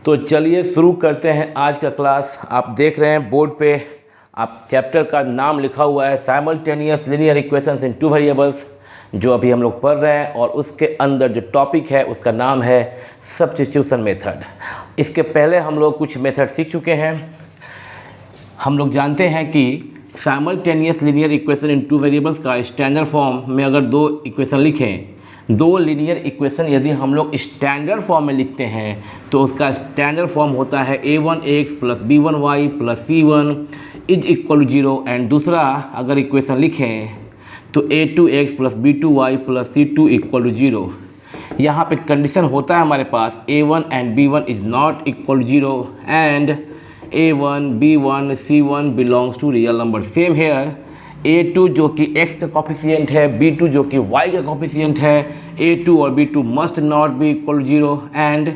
तो चलिए शुरू करते हैं आज का क्लास। आप देख रहे हैं बोर्ड पे, आप चैप्टर का नाम लिखा हुआ है साइमल्टेनियस लीनियर इक्वेशंस इन टू वेरिएबल्स, जो अभी हम लोग पढ़ रहे हैं। और उसके अंदर जो टॉपिक है उसका नाम है सब्स्टिट्यूशन मेथड। इसके पहले हम लोग कुछ मेथड सीख चुके हैं। हम लोग जानते हैं कि simultaneous linear equation in two variables का स्टैंडर्ड फॉर्म में अगर दो इक्वेशन लिखें, दो लीनियर इक्वेशन यदि हम लोग स्टैंडर्ड फॉर्म में लिखते हैं तो उसका स्टैंडर्ड फॉर्म होता है a1x plus b1y plus c1 is equal to 0। And दूसरा अगर इक्वेशन लिखें तो a2x plus b2y plus c2 equal to 0। यहाँ पे कंडीशन होता है हमारे पास a1 and b1 is not equal to 0 and a1 b1 c1 belongs to real number. Same here a2 जो कि x का कॉफिशिएंट है, b2 जो कि y का कॉफिशिएंट है, a2 और b2 must not be equal to 0 and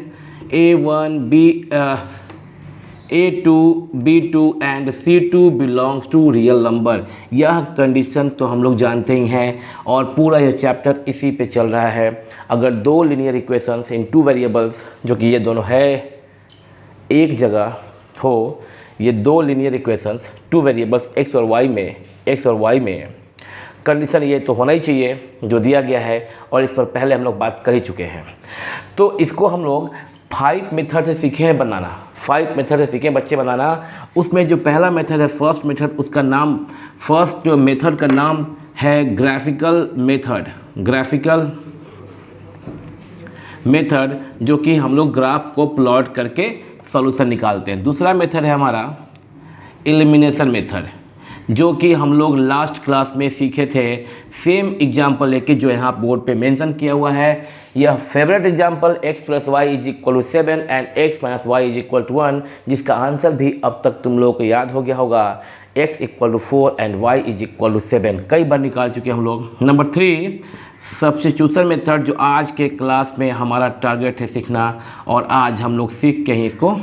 a2 b2 and c2 belongs to real number. यह कंडीशन तो हम लोग जानते ही हैं और पूरा यह चैप्टर इसी पे चल रहा है। अगर दो लीनियर इक्वेशंस इन टू वेरिएबल्स, जो कि ये दोनों है एक जगह हो, ये दो linear equations two variables x और y में कंडीशन ये तो होना ही चाहिए जो दिया गया है, और इस पर पहले हम लोग बात कर ही चुके हैं। तो इसको हम लोग 5 मेथड से सीखे हैं बनाना, 5 मेथड से सीखे बच्चे बनाना। उसमें जो पहला मेथड है फर्स्ट मेथड, उसका नाम फर्स्ट मेथड का नाम है ग्राफिकल मेथड, जो कि हम लोग ग्राफ को प्लॉट करके सॉल्यूशन निकालते हैं। दूसरा मेथड है हमारा एलिमिनेशन मेथड, जो कि हम लोग लास्ट क्लास में सीखे थे। सेम एग्जाम्पल लेके जो यहाँ बोर्ड पे मेंशन किया हुआ है, यह favourite example x plus y is equal to 7 and x minus y is equal to 1, जिसका आंसर भी अब तक तुम लोगों को याद हो गया होगा, x equal to 4 and y is equal to 7 कई बार निकाल चुके हम लोग। नंबर 3 सब्स्टिट्यूशन मेथड, जो आज के क्लास में हमारा टारगेट है सीखना, और आज हम लोग सीख के ही इसको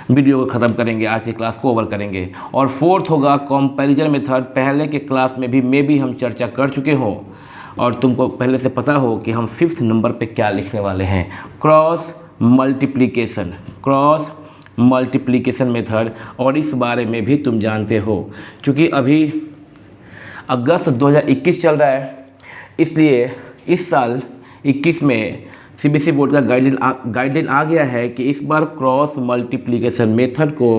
वीडियो को ख़त्म करेंगे, आज की क्लास को ओवर करेंगे। और फोर्थ होगा कंपैरिजन मेथड। पहले के क्लास में भी हम चर्चा कर चुके हो और तुमको पहले से पता हो कि हम 5th नंबर पे क्या लिखने वाले हैं, क्रॉस मल्टीप्लिकेशन मेथड। और इस बारे में भी तुम जानते हो, क्योंकि अभी अगस्त 2021 चल रहा है, इसलिए इस साल 21 में सीबीएसई बोर्ड का गाइडलाइन आ गया है कि इस बार क्रॉस मल्टीप्लिकेशन मेथड को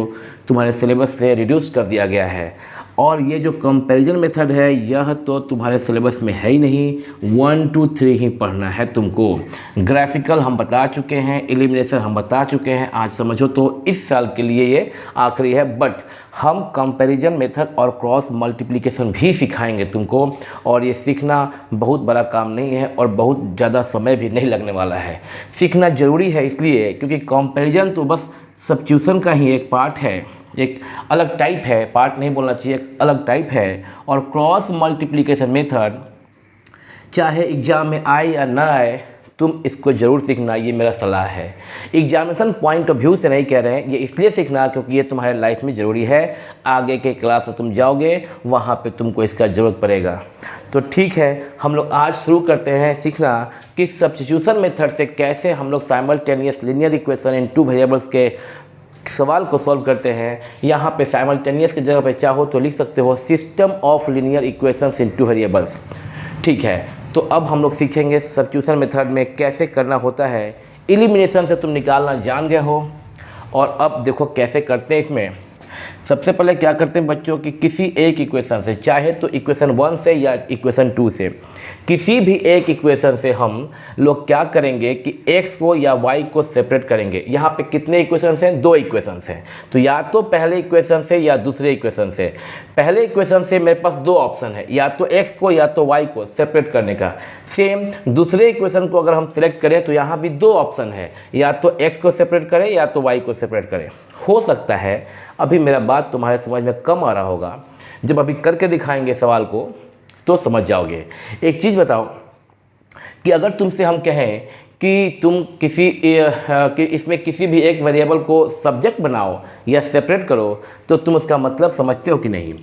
तुम्हारे सिलेबस से रिड्यूस कर दिया गया है। और ये जो कंपैरिजन मेथड है, यह तो तुम्हारे सिलेबस में है ही नहीं, 1 2 3 ही पढ़ना है तुमको। ग्राफिकल हम बता चुके हैं, एलिमिनेशन हम बता चुके हैं, आज समझो तो इस साल के लिए ये आखिरी है। बट हम कंपैरिजन मेथड और क्रॉस मल्टीप्लिकेशन भी सिखाएंगे तुमको, और ये सीखना बहुत बड़ा काम नहीं है और बहुत ज़्यादा समय भी नहीं लगने वाला है। सीखना ज़रूरी है इसलिए क्योंकि कंपैरिजन तो बस सब्स्टिट्यूशन का ही एक पार्ट है, एक अलग टाइप है, पार्ट नहीं बोलना चाहिए, एक अलग टाइप है। और क्रॉस मल्टीप्लिकेशन मेथड चाहे एग्ज़ाम में आए या ना आए, तुम इसको ज़रूर सीखना, ये मेरा सलाह है। एग्जामिनेशन पॉइंट ऑफ व्यू से नहीं कह रहे हैं, ये इसलिए सीखना क्योंकि ये तुम्हारे लाइफ में ज़रूरी है। आगे के क्लास में तुम जाओगे, वहाँ पे तुमको इसका ज़रूरत पड़ेगा। तो ठीक है, हम लोग आज शुरू करते हैं सीखना कि सब्स्टिट्यूशन मेथड से कैसे हम लोग simultaneous linear equation in two variables के सवाल को सॉल्व करते हैं। यहाँ पे साइमल्टेनियस की जगह पे चाहो तो लिख सकते हो system of linear equations in two variables. ठीक है, तो अब हम लोग सीखेंगे सब्स्टिट्यूशन मेथड में कैसे करना होता है। एलिमिनेशन से तुम निकालना जान गए हो, और अब देखो कैसे करते हैं। इसमें सबसे पहले क्या करते हैं बच्चों कि किसी एक इक्वेशन से, चाहे तो इक्वेशन 1 से या इक्वेशन 2 से, किसी भी एक इक्वेशन से हम लोग क्या करेंगे कि x को या y को सेपरेट करेंगे। यहाँ पे कितने इक्वेशंस हैं? 2 इक्वेशंस हैं। तो या तो पहले इक्वेशन से या दूसरे इक्वेशन से। पहले इक्वेशन से मेरे पास 2 ऑप्शन है, या तो x को या तो y को सेपरेट करने का। सेम दूसरे इक्वेशन को अगर हम सिलेक्ट करें तो यहाँ भी 2 ऑप्शन है, या तो x को सेपरेट करें या तो y को सेपरेट करें। हो सकता है अभी मेरा बात तुम्हारे समझ में कम आ रहा होगा, जब अभी करके दिखाएंगे सवाल को तो समझ जाओगे। एक चीज़ बताओ कि अगर तुमसे हम कहें कि तुम कि इसमें किसी भी एक वेरिएबल को सब्जेक्ट बनाओ या सेपरेट करो, तो तुम उसका मतलब समझते हो कि नहीं?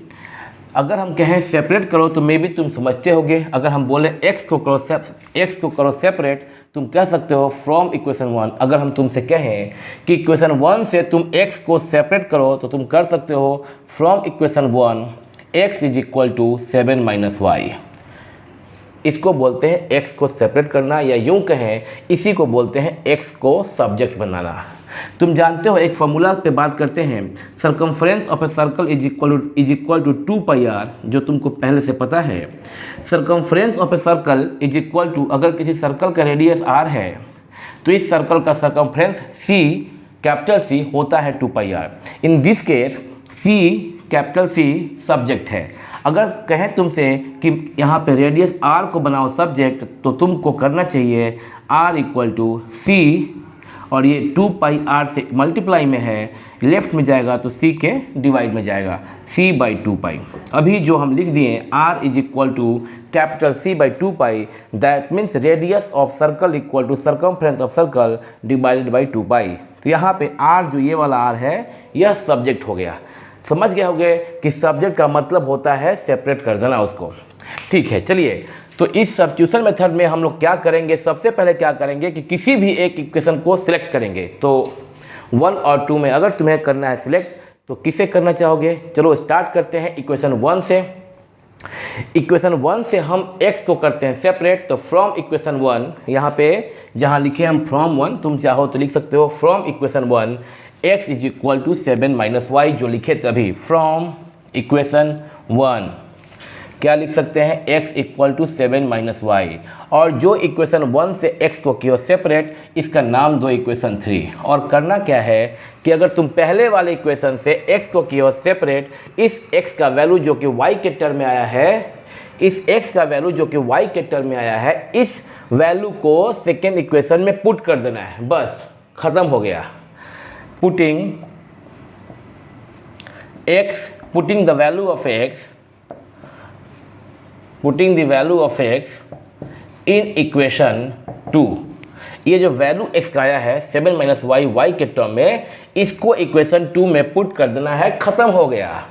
अगर हम कहें सेपरेट करो तो मे भी तुम समझते होगे, अगर हम बोले x को करो सेपरेट, तुम कह सकते हो फ्रॉम इक्वेशन 1। अगर हम तुमसे कहें कि इक्वेशन 1 से तुम x को सेपरेट करो तो तुम कर सकते हो from equation 1 x is equal to 7 minus y. इसको बोलते हैं x को सेपरेट करना, या यूं कहें इसी को बोलते हैं x को सब्जेक्ट बनाना। तुम जानते हो एक फॉर्मूला पे बात करते हैं, circumference of a circle is equal to 2 pi r, जो तुमको पहले से पता है। Circumference of a circle is equal to, अगर किसी सर्कल का रेडियस r है तो इस सर्कल का सर्कमफ्रेंस c कैपिटल C होता है 2 pi r. In this case c capital C subject है। अगर कहें तुमसे कि यहाँ पे रेडियस r को बनाओ सब्जेक्ट, तो तुमको करना चाहिए r इक्वल टू c, और ये 2 पाई r से मल्टीप्लाई में है, लेफ्ट में जाएगा तो c के डिवाइड में जाएगा, c बाई 2 पाई। अभी जो हम लिख दिए r is equal to capital C by 2 pi, that means radius of circle equal to circumference of circle divided by 2 pi. तो यहाँ पे r जो ये वाला r है यह सब्जेक्ट हो गया। समझ गए होंगे कि सब्जेक्ट का मतलब होता है सेपरेट कर देना उसको। ठीक है, चलिए तो इस सब्स्टिट्यूशन मेथड में हम लोग क्या करेंगे, सबसे पहले क्या करेंगे कि किसी भी एक इक्वेशन को सिलेक्ट करेंगे। तो 1 और 2 में अगर तुम्हें करना है सिलेक्ट तो किसे करना चाहोगे? चलो स्टार्ट करते हैं इक्वेशन 1 से। इक्वेशन 1 से हम x को करते हैं सेपरेट, तो फ्रॉम इक्वेशन 1, यहाँ पे जहाँ लिखे हम फ्रॉम 1, तुम चाहो तो लिख सकते हो from equation 1 x is equal to 7 minus y, जो लिखे तभी फ्रॉम इक्वेशन 1 क्या लिख सकते हैं, x equal to 7 minus y. और जो इक्वेशन 1 से x को किया सेपरेट, इसका नाम दो इक्वेशन 3। और करना क्या है कि अगर तुम पहले वाले इक्वेशन से x को किया सेपरेट, इस x का वैल्यू जो कि y के टर्म में आया है, इस x का वैल्यू जो कि y के टर्म में आया है, इस वैल्यू को सेकेंड इक्वेशन में पुट कर देना है, बस ख़त्म हो गया। Putting the value of x, putting the value of x in equation 2। ये जो वैल्यू x का आया है 7 माइनस वाई y के टर्म में, इसको इक्वेशन 2 में पुट कर देना है, ख़त्म हो गया।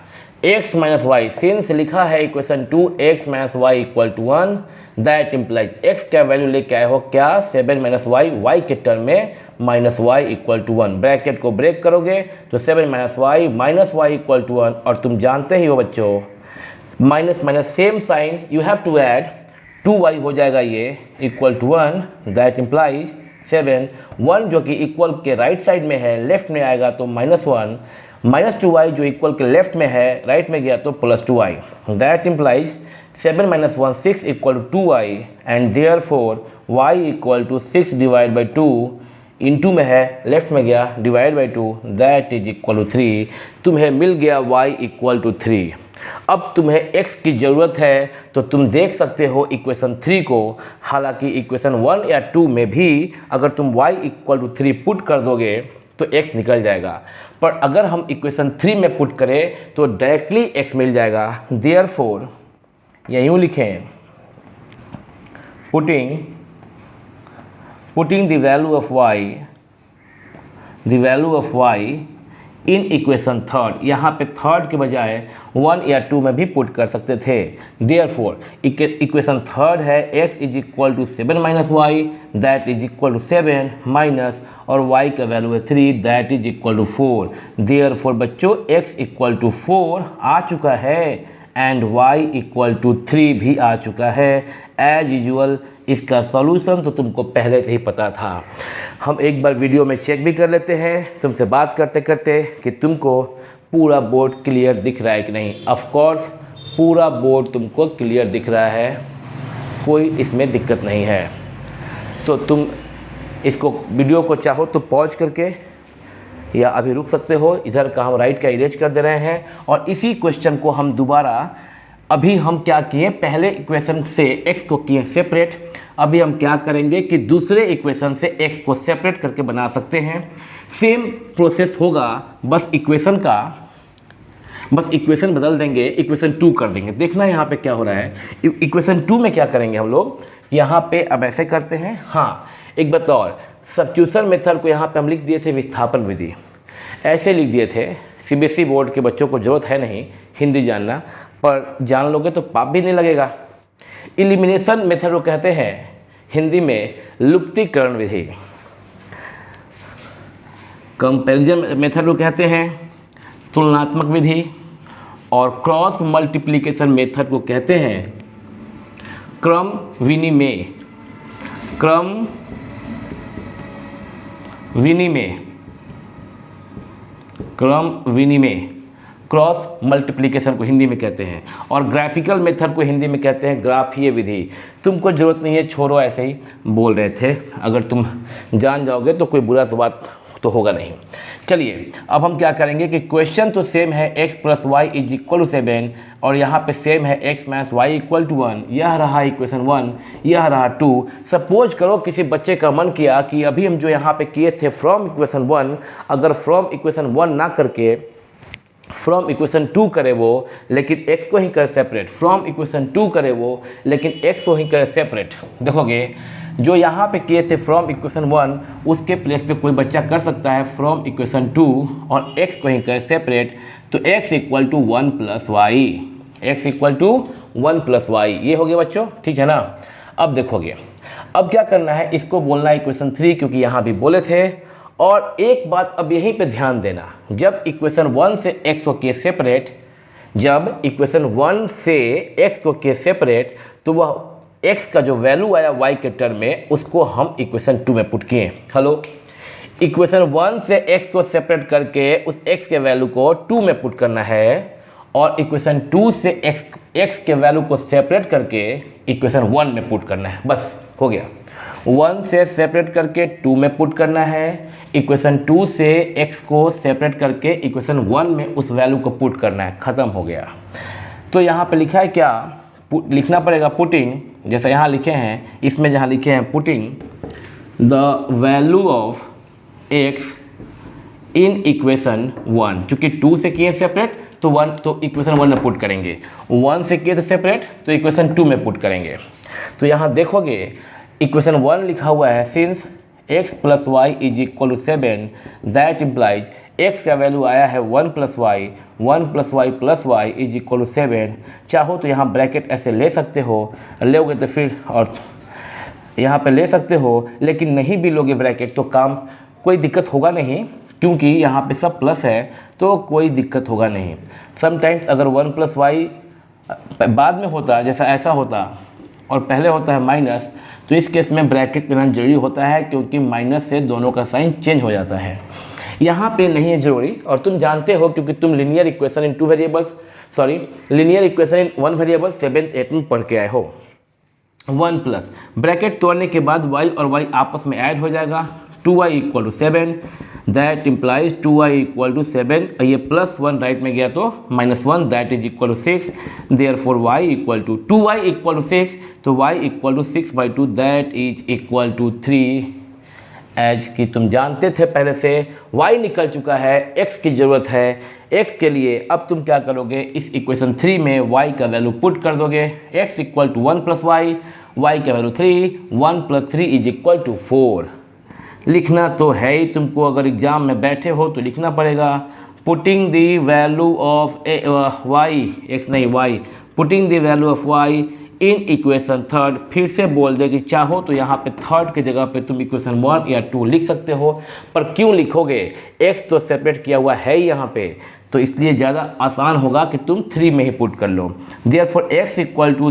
x माइनस वाई, सिंस लिखा है equation 2 x minus y equal to 1, that implies x का वैल्यू लेके आए हो क्या, 7 माइनस वाई y के टर्म में minus y equal to 1। Bracket को ब्रेक करोगे तो 7 minus y minus y equal to 1। और तुम जानते ही हो बच्चों, minus minus same sign, you have to add, 2y हो जाएगा ये इक्वल टू 1, दैट इम्प्लाइज 7, 1 जो कि इक्वल के राइट साइड में है, लेफ्ट में आएगा तो -1, माइनस 2y जो इक्वल के लेफ्ट में है, राइट में गया तो plus 2y, that implies 7 minus 1 6 equal to 2y, and therefore y equal to 6 divide by 2, into में है, लेफ्ट में गया divide by 2, that is equal to 3। तुम्हें मिल गया y इक्वल टू 3। अब तुम्हें x की ज़रूरत है तो तुम देख सकते हो इक्वेशन 3 को। हालांकि इक्वेशन 1 या 2 में भी अगर तुम y इक्वल टू 3 पुट कर दोगे तो x निकल जाएगा, पर अगर हम इक्वेशन 3 में पुट करें तो डायरेक्टली x मिल जाएगा। देयरफॉर या यूँ लिखें, putting the value of y in equation 3, यहाँ पे थर्ड के बजाय 1 या 2 में भी पुट कर सकते थे। देयरफॉर इक्वेशन 3 है x is equal to 7 minus वाई, that is equal to 7 minus, और y का वैल्यू है 3, that is equal to 4। Therefore बच्चों x इक्वल टू 4 आ चुका है एंड y इक्वल टू 3 भी आ चुका है। एज यूजुअल इसका सॉल्यूशन तो तुमको पहले से ही पता था। हम एक बार वीडियो में चेक भी कर लेते हैं तुमसे बात करते करते कि तुमको पूरा बोर्ड क्लियर दिख रहा है कि नहीं। ऑफ कोर्स पूरा बोर्ड तुमको क्लियर दिख रहा है, कोई इसमें दिक्कत नहीं है। तो तुम इसको वीडियो को चाहो तो पॉज करके या अभी रुक सकते हो। इधर का हम राइट का इरेज कर दे रहे हैं और इसी क्वेश्चन को हम दोबारा, अभी हम क्या किए, पहले इक्वेशन से x को किए सेपरेट, अभी हम क्या करेंगे कि दूसरे इक्वेशन से x को सेपरेट करके बना सकते हैं। सेम प्रोसेस होगा, बस इक्वेशन बदल देंगे, इक्वेशन 2 कर देंगे। देखना यहाँ पे क्या हो रहा है। इक्वेशन 2 में क्या करेंगे हम लोग, यहाँ पे अब ऐसे करते हैं। हाँ, एक बात और, सब्स्टिट्यूशन मेथड को यहाँ पे हम लिख दिए थे विस्थापन विधि, ऐसे लिख दिए थे सीबीएसई बोर्ड के बच्चों को ज़रूरत है नहीं हिंदी जानना, पर जान लोगे तो पाप भी नहीं लगेगा। एलिमिनेशन मेथड को कहते हैं हिंदी में लुप्तीकरण विधि। कंपैरिजन मेथड को कहते हैं तुलनात्मक विधि, और क्रॉस मल्टीप्लिकेशन मेथड को कहते हैं क्रम विनिमय। क्रॉस मल्टीप्लिकेशन को हिंदी में कहते हैं, और ग्राफिकल मेथड को हिंदी में कहते हैं ग्राफीय विधि। तुमको ज़रूरत नहीं है, छोड़ो, ऐसे ही बोल रहे थे। अगर तुम जान जाओगे तो कोई बुरा तो बात तो होगा नहीं। चलिए अब हम क्या करेंगे कि क्वेश्चन तो सेम है, x + y = 7, और यहाँ पे सेम है x - y = 1। यह रहा इक्वेशन 1, यह रहा 2। सपोज करो किसी बच्चे का मन किया कि अभी हम जो यहाँ पे किए थे फ्रॉम इक्वेशन 1, अगर फ्रॉम इक्वेशन 1 ना करके फ्रॉम इक्वेशन 2 करे वो, लेकिन x को ही करे सेपरेट। फ्रॉम इक्वेशन 2 करे वो, लेकिन x को ही करे सेपरेट। देखोगे जो यहाँ पे किए थे फ्रॉम इक्वेशन 1, उसके प्लेस पे कोई बच्चा कर सकता है फ्रॉम इक्वेशन 2 और x को ही करे सेपरेट, तो x = 1 + y। x = 1 + y, ये हो गया बच्चों, ठीक है ना। अब देखोगे अब क्या करना है, इसको बोलना है इक्वेशन 3, क्योंकि यहाँ भी बोले थे। और एक बात अब यहीं पे ध्यान देना, जब इक्वेशन 1 से x को किए सेपरेट, तो वह x का जो वैल्यू आया y के टर्म में, उसको हम इक्वेशन 2 में पुट किए। हेलो, इक्वेशन 1 से x को सेपरेट करके उस x के वैल्यू को 2 में पुट करना है, और इक्वेशन 2 से x के वैल्यू को सेपरेट करके इक्वेशन 1 में पुट करना है। बस हो गया। 1 से सेपरेट करके 2 में पुट करना है, इक्वेशन 2 से x को सेपरेट करके इक्वेशन 1 में उस वैल्यू को पुट करना है। ख़त्म हो गया। तो यहाँ पे लिखा है क्या, लिखना पड़ेगा पुटिंग, जैसा यहाँ लिखे हैं, इसमें जहाँ लिखे हैं putting the value of x in equation 1। चूँकि 2 से किए सेपरेट तो 1, तो इक्वेशन 1 में पुट करेंगे। 1 से किए थे सेपरेट तो इक्वेशन 2 में पुट करेंगे। तो यहाँ देखोगे इक्वेशन 1 लिखा हुआ है since x + y = 7, that implies x का वैल्यू आया है 1 + y, 1 + y + y = 7। चाहो तो यहाँ ब्रैकेट ऐसे ले सकते हो, लोगे तो फिर और यहाँ पे ले सकते हो, लेकिन नहीं भी लोगे ब्रैकेट तो काम कोई दिक्कत होगा नहीं, क्योंकि यहाँ पे सब प्लस है तो कोई दिक्कत होगा नहीं। समटाइम्स अगर 1 + y बाद में होता, जैसा ऐसा होता, और पहले होता है माइनस, तो इस केस में ब्रैकेट लेना जरूरी होता है, क्योंकि माइनस से दोनों का साइन चेंज हो जाता है। यहाँ पे नहीं है जरूरी, और तुम जानते हो क्योंकि तुम linear equation in 1 variable 7th 8th में पढ़ के आए हो। 1 प्लस ब्रैकेट तोड़ने के बाद y और y आपस में ऐड हो जाएगा, 2y = 7, दैट इम्प्लाइज 2y = 7, ये +1 राइट में गया तो -1, that is equal to 6, therefore y = 2y = 6, तो y = 6/2, that is equal to 3। As कि तुम जानते थे पहले से, y निकल चुका है, x की ज़रूरत है। x के लिए अब तुम क्या करोगे, इस इक्वेशन 3 में y का वैल्यू पुट कर दोगे। x = 1 + y, y का वैल्यू 3, 1 + 3 = 4। लिखना तो है ही, तुमको अगर एग्जाम में बैठे हो तो लिखना पड़ेगा। Putting the value of y, putting the value of y in equation 3। फिर से बोल दे कि चाहो तो यहाँ पे 3rd की जगह पे तुम इक्वेशन 1 या 2 लिख सकते हो, पर क्यों लिखोगे, x तो सेपरेट किया हुआ है ही यहाँ पे, तो इसलिए ज़्यादा आसान होगा कि तुम 3 में ही पुट कर लो। देयरफॉर x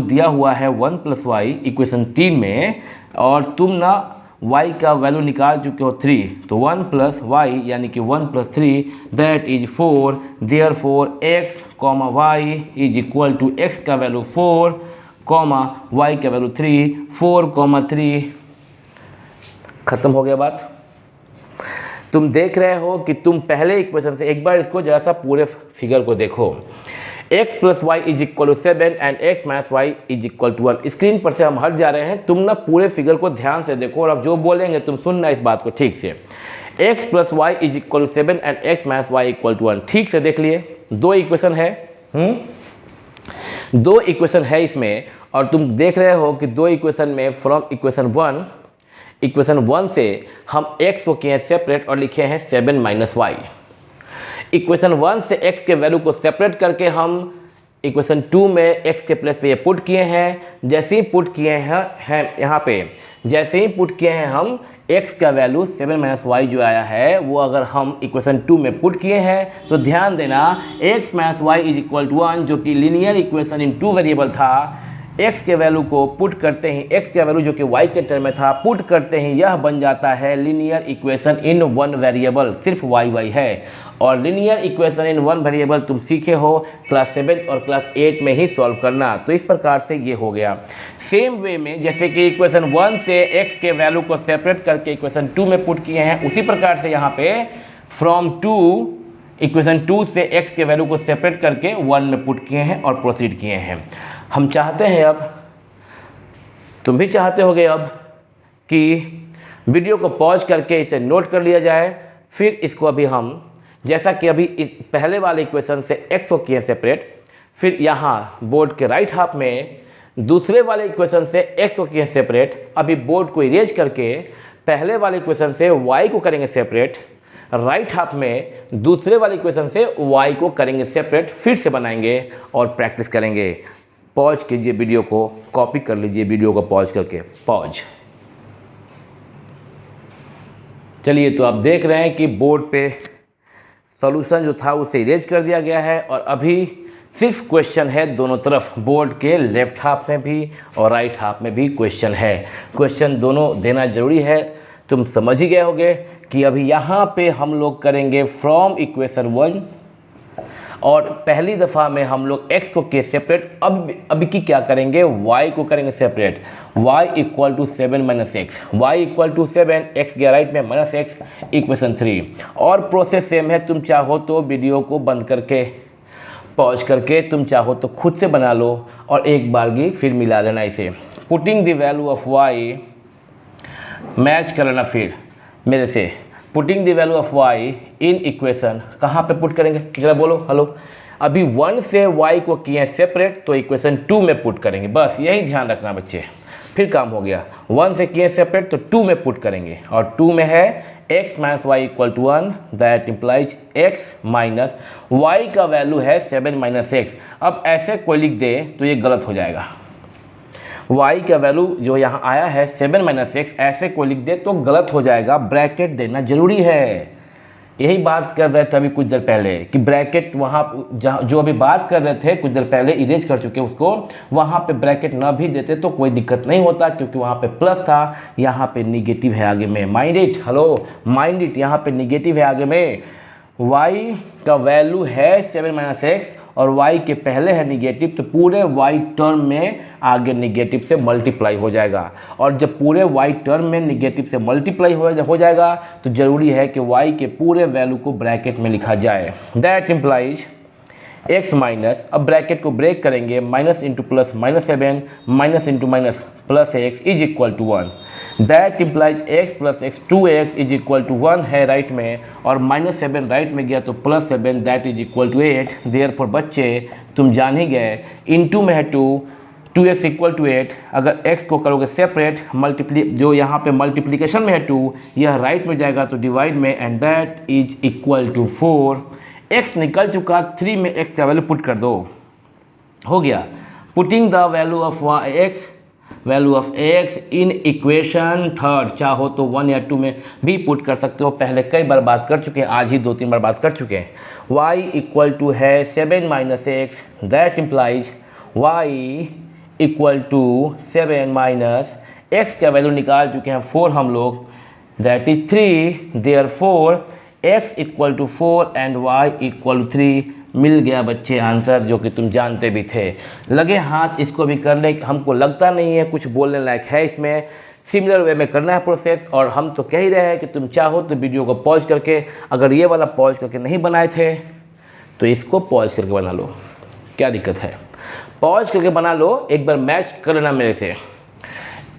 = दिया हुआ है 1 + y इक्वेशन 3 में, और तुम ना y का वैल्यू निकाल चुके हो 3, तो 1 + y यानी कि 1 + 3, that is 4। Therefore x, y = x का वैल्यू 4, y का वैल्यू 3, 4, 3। खत्म हो गया बात। तुम देख रहे हो कि तुम पहले इक्वेशन से, एक बार इसको जरा सा पूरे फिगर को देखो। x + y = 7 and x - y = 1। Screen पर से हम हट जा रहे हैं, तुम ना पूरे फिगर को ध्यान से देखो, और अब जो बोलेंगे तुम सुनना इस बात को ठीक से। x + y = 7 and x - y = 1। ठीक से देख लिए, 2 इक्वेशन है, 2 इक्वेशन है इसमें, और तुम देख रहे हो कि 2 इक्वेशन में फ्रॉम इक्वेशन 1 से हम x को किए सेपरेट और लिखे हैं 7 - y। इक्वेशन 1 से x के वैल्यू को सेपरेट करके हम इक्वेशन 2 में x के प्लेस पे ये पुट किए हैं। जैसे ही पुट किए हैं यहाँ पे जैसे ही पुट किए हैं हम x का वैल्यू 7 - y जो आया है वो अगर हम इक्वेशन 2 में पुट किए हैं तो ध्यान देना x - y = 1 जो कि लीनियर इक्वेशन इन 2 वेरिएबल था। x के वैल्यू को पुट करते ही x के वैल्यू जो कि y के टर्म में था पुट करते ही यह बन जाता है लीनियर इक्वेशन इन 1 वेरिएबल, सिर्फ y है। और लीनियर इक्वेशन इन 1 वेरिएबल तुम सीखे हो क्लास 7 और क्लास 8 में ही सॉल्व करना। तो इस प्रकार से ये हो गया। सेम वे में जैसे कि इक्वेशन 1 से x के वैल्यू को सेपरेट करके इक्वेशन 2 में पुट किए हैं, उसी प्रकार से यहाँ पे फ्रॉम 2 इक्वेशन 2 से x के वैल्यू को सेपरेट करके 1 में पुट किए हैं और प्रोसीड किए हैं। हम चाहते हैं अब, तुम भी चाहते होगे अब कि वीडियो को पॉज करके इसे नोट कर लिया जाए। फिर इसको अभी हम जैसा कि अभी इस पहले वाले इक्वेशन से x को किए सेपरेट, फिर यहाँ बोर्ड के राइट हाफ में दूसरे वाले इक्वेशन से x को किए सेपरेट। अभी बोर्ड को इरेज करके पहले वाले इक्वेशन से y को करेंगे सेपरेट, राइट हाफ में दूसरे वाले इक्वेशन से y को करेंगे सेपरेट, फिर से बनाएंगे और प्रैक्टिस करेंगे। पॉज कीजिए वीडियो को, कॉपी कर लीजिए वीडियो को पॉज करके, पॉज। चलिए, तो आप देख रहे हैं कि बोर्ड पे सॉल्यूशन जो था उसे इरेज कर दिया गया है और अभी सिर्फ क्वेश्चन है दोनों तरफ, बोर्ड के लेफ्ट हाफ में भी और राइट हाफ में भी क्वेश्चन है। क्वेश्चन दोनों देना जरूरी है। तुम समझ ही गए होगे कि अभी यहाँ पे हम लोग करेंगे फ्रॉम इक्वेशन 1 और पहली दफ़ा में हम लोग x को किए सेपरेट। अभी की क्या करेंगे, y को करेंगे separate. y = 7 - x, y = 7, x गया राइट में -x, इक्वेशन 3। और प्रोसेस सेम है। तुम चाहो तो वीडियो को बंद करके पॉज करके तुम चाहो तो खुद से बना लो और एक बारगी फिर मिला लेना इसे। Putting the value of y, match कर लेना फिर मेरे से। Putting the value of y in equation, कहाँ पे पुट करेंगे जरा बोलो, हेलो। अभी 1 से y को किए सेपरेट तो इक्वेशन 2 में पुट करेंगे, बस यही ध्यान रखना बच्चे, फिर काम हो गया। 1 से किए सेपरेट तो 2 में पुट करेंगे और 2 में है x - y = 1, that implies x minus y का वैल्यू है 7 - x। अब ऐसे कोई लिख दे तो ये गलत हो जाएगा। y का वैल्यू जो यहाँ आया है 7 - x, ऐसे कोई लिख दे तो गलत हो जाएगा। ब्रैकेट देना जरूरी है। यही बात कर रहे थे अभी कुछ देर पहले कि ब्रैकेट वहाँ जो अभी बात कर रहे थे कुछ देर पहले इरेज कर चुके उसको, वहाँ पे ब्रैकेट ना भी देते तो कोई दिक्कत नहीं होता क्योंकि वहाँ पे प्लस था, यहाँ पे निगेटिव है आगे में। Mind it, hello mind it, यहाँ पे निगेटिव है आगे में। y का वैल्यू है 7 - x और y के पहले है निगेटिव, तो पूरे y टर्म में आगे निगेटिव से मल्टीप्लाई हो जाएगा। और जब पूरे y टर्म में निगेटिव से मल्टीप्लाई हो जाएगा तो ज़रूरी है कि y के पूरे वैल्यू को ब्रैकेट में लिखा जाए। दैट इम्प्लाइज x माइनस, अब ब्रैकेट को ब्रेक करेंगे, minus into plus -7 minus into minus plus x = 1। That implies x + x 2x = 1 है राइट में और -7 राइट में गया तो +7 दैट = 8। देयरफॉर बच्चे तुम जान ही गए, इनटू में है 2x = 8। अगर x को करोगे सेपरेट, जो यहाँ पे मल्टीप्लिकेशन में है 2, यह राइट में जाएगा तो डिवाइड में, एंड दैट = 4। x निकल चुका, 3 में x का वैल्यू पुट कर दो, हो गया। Putting the value of x in equation 3, चाहो तो 1 या 2 में भी पुट कर सकते हो। पहले कई बार बात कर चुके हैं, आज ही 2-3 बार बात कर चुके हैं। y = है 7 - x, that implies y = 7 - x का वैल्यू निकाल चुके हैं 4 हम लोग, that is 3। Therefore x = 4 and y = 3। मिल गया बच्चे आंसर, जो कि तुम जानते भी थे। लगे हाथ इसको भी करने, हमको लगता नहीं है कुछ बोलने लायक है इसमें। सिमिलर वे में करना है प्रोसेस, और हम तो कह ही रहे हैं कि तुम चाहो तो वीडियो को पॉज करके, अगर ये वाला पॉज करके नहीं बनाए थे तो इसको पॉज करके बना लो, क्या दिक्कत है। पॉज करके बना लो, एक बार मैच कर लेना मेरे से।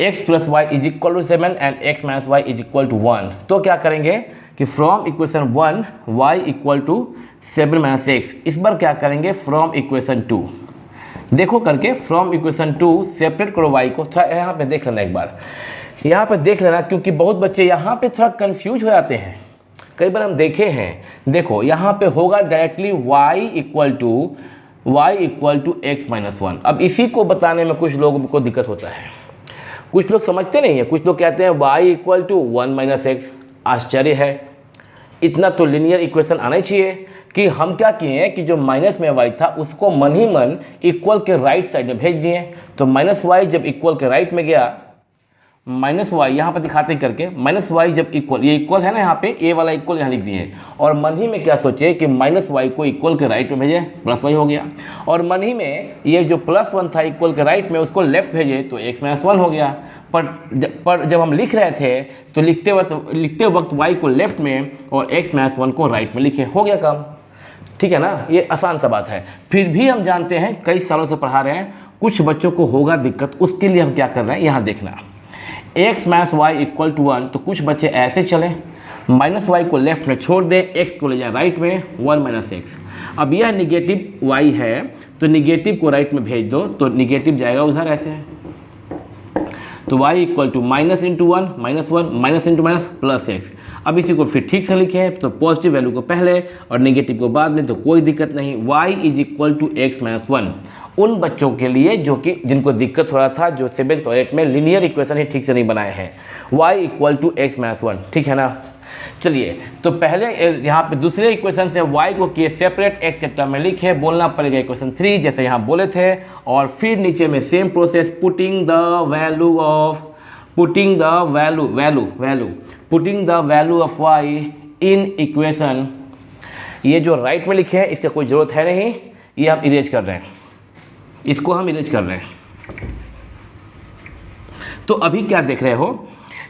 x + y = 7 and x - y = 1। तो क्या करेंगे कि फ्रॉम इक्वेशन 1 y = 7 - x, इस बार क्या करेंगे फ्रॉम इक्वेशन 2। देखो करके फ्रॉम इक्वेशन 2 सेपरेट करो y को। थोड़ा यहाँ पे देख लेना, एक बार यहाँ पे देख लेना, क्योंकि बहुत बच्चे यहाँ पे थोड़ा कंफ्यूज हो जाते हैं। कई बार हम देखे हैं, देखो यहाँ पे होगा directly y equal to x minus 1। अब इसी को बताने में कुछ लोगों को दिक्कत होता है, कुछ लोग समझते नहीं है, कुछ लोग कहते हैं y equal to 1 minus x. आश्चर्य है, इतना तो लीनियर इक्वेशन आना ही चाहिए कि हम क्या किए हैं कि जो माइनस में y था उसको मन ही मन इक्वल के राइट साइड में भेज दिए। तो माइनस वाई जब इक्वल के राइट में गया, माइनस वाई यहाँ पर दिखाते करके, माइनस वाई जब इक्वल, ये इक्वल है ना, यहाँ पे ए वाला इक्वल यहाँ लिख दिए, और मन ही में क्या सोचे कि माइनस वाई को इक्वल के राइट में भेजे, प्लस वाई हो गया। और मन ही में ये जो प्लस 1 था इक्वल के राइट में, उसको लेफ्ट भेजे तो x माइनस 1 हो गया। पर जब हम लिख रहे थे तो लिखते वक्त y को लेफ्ट में और x माइनस 1 को राइट में लिखे, हो गया काम। ठीक है ना, ये आसान सा बात है। फिर भी हम जानते हैं, कई सालों से पढ़ा रहे हैं, कुछ बच्चों को होगा दिक्कत, उसके लिए हम क्या कर रहे हैं यहाँ देखना। x minus y equal to 1, तो कुछ बच्चे ऐसे चलें, माइनस वाई को लेफ्ट में छोड़ दें, x को ले जाए राइट में, 1 माइनस एक्स। अब यह निगेटिव y है तो निगेटिव को राइट में भेज दो, तो निगेटिव जाएगा उधर ऐसे, तो y equal to minus into 1 minus 1 minus into minus plus x. अब इसी को फिर ठीक से लिखे, तो पॉजिटिव वैल्यू को पहले और नेगेटिव को बाद में, तो कोई दिक्कत नहीं। y is equal to x minus 1 उन बच्चों के लिए जिनको दिक्कत हो रहा था, जो 7th और 8th में लीनियर इक्वेशन ही ठीक से नहीं बनाए हैं। y equal to x minus 1, ठीक है ना। चलिए, तो पहले यहाँ पे दूसरे इक्वेशन से y को किए सेपरेट, x के टर्म में लिखे, बोलना पड़ेगा इक्वेशन 3 जैसे यहाँ बोले थे, और फिर नीचे में same process, putting the value of y in equation. ये जो राइट में लिखे हैं इसका कोई ज़रूरत है नहीं, ये हम इरेज कर रहे हैं, इसको हम इरेज कर रहे हैं। तो अभी क्या देख रहे हो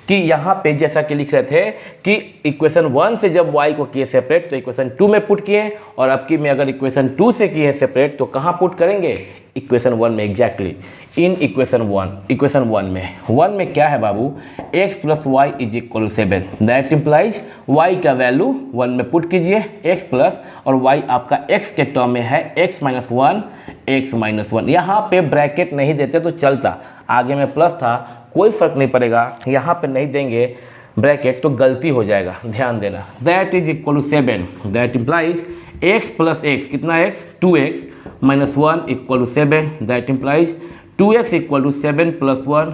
कि यहाँ पे जैसा कि लिख रहे थे कि इक्वेशन 1 से जब y को किए सेपरेट तो इक्वेशन 2 में पुट किए, और अब की में अगर इक्वेशन 2 से किए सेपरेट तो कहाँ पुट करेंगे, इक्वेशन 1 में, एग्जैक्टली इन इक्वेशन 1 में क्या है बाबू, x plus y is equal to 7, that implies y का वैल्यू 1 में पुट कीजिए, x प्लस और y आपका x के टर्म में है x माइनस 1। यहाँ पे ब्रैकेट नहीं देते तो चलता, आगे में प्लस था, कोई फर्क नहीं पड़ेगा, यहाँ पे नहीं देंगे ब्रैकेट तो गलती हो जाएगा, ध्यान देना। That is equal to 7, that implies x plus x, कितना x, 2x minus 1 equal to 7, that implies 2x equal to 7 plus 1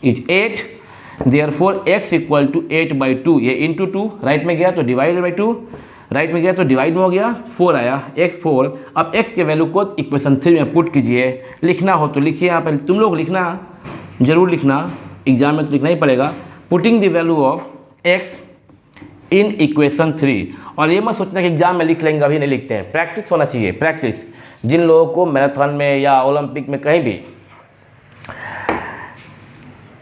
is 8, therefore x equal to 8/2, ये इंटू 2 राइट में गया तो डिवाइडेड बाई 2, राइट में गया तो डिवाइड में हो गया, 4 आया, x 4। अब x के वैल्यू को इक्वेशन 3 में पुट कीजिए, लिखना हो तो लिखिए, यहाँ पर तुम लोग लिखना, जरूर लिखना, एग्जाम में तो लिखना ही पड़ेगा। Putting the value of x in equation 3, और ये मत सोचना कि एग्जाम में लिख लेंगे, अभी नहीं लिखते हैं, प्रैक्टिस होना चाहिए, प्रैक्टिस। जिन लोगों को मैराथन में या ओलंपिक में कहीं भी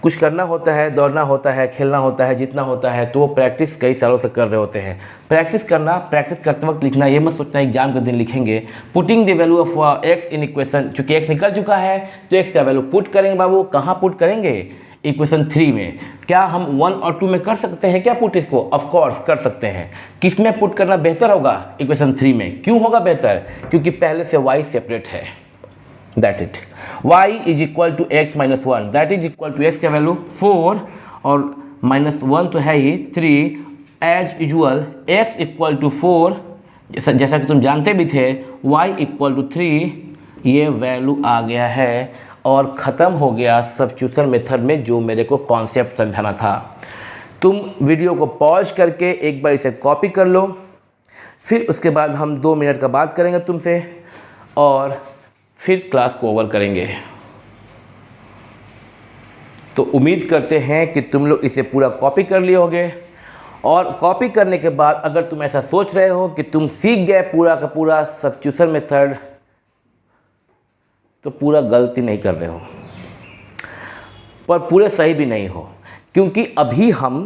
कुछ करना होता है, दौड़ना होता है, खेलना होता है, जीतना होता है, तो वो प्रैक्टिस कई सालों से कर रहे होते हैं। प्रैक्टिस करना, प्रैक्टिस करते वक्त लिखना, ये मत सोचना एग्जाम के दिन लिखेंगे। Putting the value of x in equation, चूंकि x निकल चुका है तो x का वैल्यू पुट करेंगे बाबू, कहाँ पुट करेंगे, इक्वेशन 3 में। क्या हम 1 और 2 में कर सकते हैं क्या पुट इसको, ऑफ कोर्स कर सकते हैं। किस में पुट करना बेहतर होगा, इक्वेशन 3 में। क्यों होगा बेहतर, क्योंकि पहले से y सेपरेट है, that it. y is equal to x minus 1, that is equal to x का वैल्यू 4 और माइनस 1 तो है ही 3, as usual x equal to 4, जैसा कि तुम जानते भी थे, y इक्वल टू 3, ये वैल्यू आ गया है और ख़त्म हो गया सब्स्टिट्यूशन मेथड में जो मेरे को कॉन्सेप्ट समझाना था। तुम वीडियो को पॉज करके एक बार इसे कॉपी कर लो, फिर उसके बाद हम 2 मिनट का बात करेंगे तुमसे और फिर क्लास को ओवर करेंगे। तो उम्मीद करते हैं कि तुम लोग इसे पूरा कॉपी कर लिए होगे, और कॉपी करने के बाद अगर तुम ऐसा सोच रहे हो कि तुम सीख गए पूरा का पूरा सब्स्टिट्यूशन मेथड, तो पूरा गलती नहीं कर रहे हो, पर पूरे सही भी नहीं हो, क्योंकि अभी हम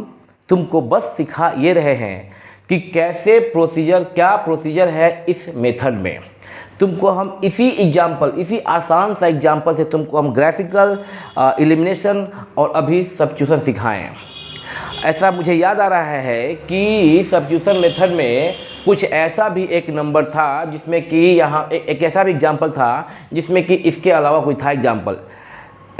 तुमको बस सिखा ये रहे हैं कि कैसे प्रोसीजर, क्या प्रोसीजर है इस मेथड में। तुमको हम इसी एग्जाम्पल, इसी आसान सा एग्जाम्पल से तुमको हम ग्राफिकल, एलिमिनेशन और अभी सब्स्टिट्यूशन सिखाएं। ऐसा मुझे याद आ रहा है कि सब्स्टिट्यूशन मेथड में कुछ ऐसा भी एक नंबर था जिसमें कि यहाँ एक ऐसा भी एग्जाम्पल था जिसमें कि इसके अलावा कोई था एग्जाम्पल।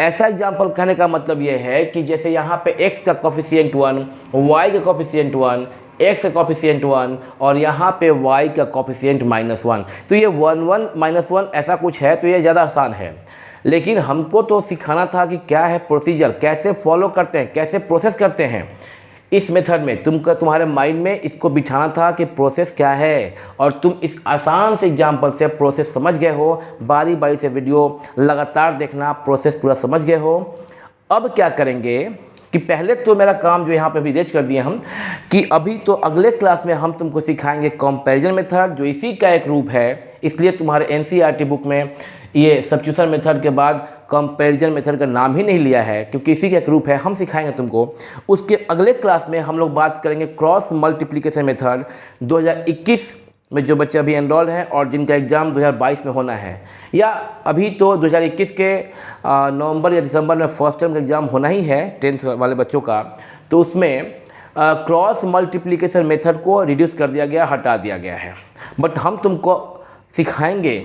ऐसा एग्जाम्पल कहने का मतलब ये है कि जैसे यहाँ पे x का कोफिशिएंट 1, y का कोफिशिएंट 1, x का कॉफिशिएंट 1 और यहाँ पे y का कॉफिशिएंट -1। तो ये 1 1 -1 ऐसा कुछ है, तो ये ज़्यादा आसान है। लेकिन हमको तो सिखाना था कि क्या है प्रोसीजर, कैसे फॉलो करते हैं, कैसे प्रोसेस करते हैं इस मेथड में। तुम्हारे माइंड में इसको बिठाना था कि प्रोसेस क्या है, और तुम इस आसान से एग्जाम्पल से प्रोसेस समझ गए हो। बारी बारी से वीडियो लगातार देखना, प्रोसेस पूरा समझ गए हो। अब क्या करेंगे कि पहले तो मेरा काम जो यहाँ पे भी रेज कर दिए हम, कि अभी तो अगले क्लास में हम तुमको सिखाएंगे कंपैरिजन मेथड, जो इसी का एक रूप है। इसलिए तुम्हारे एनसीईआरटी बुक में ये सब्स्टिट्यूशन मेथड के बाद कंपैरिजन मेथड का नाम ही नहीं लिया है, क्योंकि इसी का एक रूप है। हम सिखाएंगे तुमको। उसके अगले क्लास में हम लोग बात करेंगे क्रॉस मल्टीप्लिकेशन मेथड। 2021 में जो बच्चे अभी एनरोल हैं और जिनका एग्ज़ाम 2022 में होना है, या अभी तो 2021 के नवंबर या दिसंबर में फर्स्ट टर्म का एग्ज़ाम होना ही है 10th वाले बच्चों का, तो उसमें क्रॉस मल्टीप्लिकेशन मेथड को रिड्यूस कर दिया गया, हटा दिया गया है। बट हम तुमको सिखाएंगे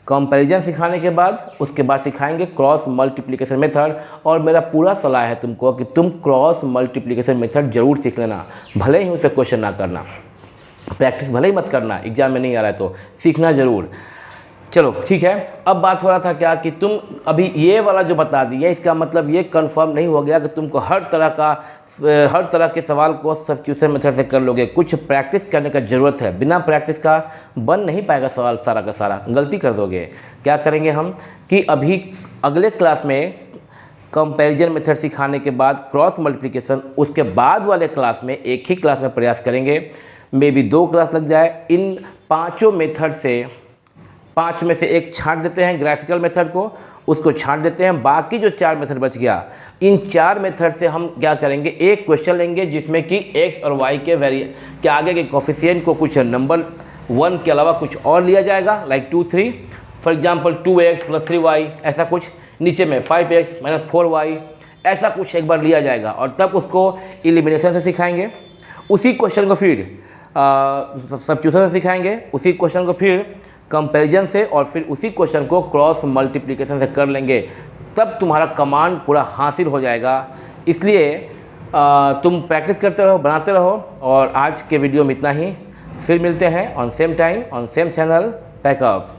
कंपैरिजन सिखाने के बाद, उसके बाद सिखाएंगे क्रॉस मल्टीप्लिकेशन मेथड। और मेरा पूरा सलाह है तुमको कि तुम क्रॉस मल्टीप्लिकेशन मेथड ज़रूर सीख लेना, भले ही उसे क्वेश्चन ना करना, प्रैक्टिस भले ही मत करना, एग्जाम में नहीं आ रहा है तो सीखना ज़रूर। चलो ठीक है। अब बात हो रहा था क्या कि तुम अभी ये वाला जो बता दिए, इसका मतलब ये कंफर्म नहीं हो गया कि तुमको हर तरह के सवाल को सब्स्टिट्यूशन मेथड से कर लोगे। कुछ प्रैक्टिस करने का ज़रूरत है, बिना प्रैक्टिस का बन नहीं पाएगा सवाल, सारा का सारा गलती कर दोगे। क्या करेंगे हम कि अभी अगले क्लास में कंपैरिजन मेथड सिखाने के बाद क्रॉस मल्टीप्लिकेशन, उसके बाद वाले क्लास में एक ही क्लास में प्रयास करेंगे, मे बी 2 क्लास लग जाए। इन पाँचों मेथड से 5 में से एक छांट देते हैं, ग्राफिकल मेथड को उसको छांट देते हैं। बाकी जो 4 मेथड बच गया, इन 4 मेथड से हम क्या करेंगे, एक क्वेश्चन लेंगे जिसमें कि x और y के आगे के कोफिशिएंट को कुछ नंबर 1 के अलावा कुछ और लिया जाएगा, like 2 3 for example 2x + 3y, ऐसा कुछ। नीचे में 5x - 4y, ऐसा कुछ एक बार लिया जाएगा, और तब उसको एलिमिनेशन से सिखाएंगे। उसी क्वेश्चन को फिर सब्स्टिट्यूशन से सिखाएंगे, उसी क्वेश्चन को फिर कंपैरिजन से, और फिर उसी क्वेश्चन को क्रॉस मल्टीप्लिकेशन से कर लेंगे। तब तुम्हारा कमांड पूरा हासिल हो जाएगा। इसलिए तुम प्रैक्टिस करते रहो, बनाते रहो। और आज के वीडियो में इतना ही। फिर मिलते हैं on same time on same channel. Pack up.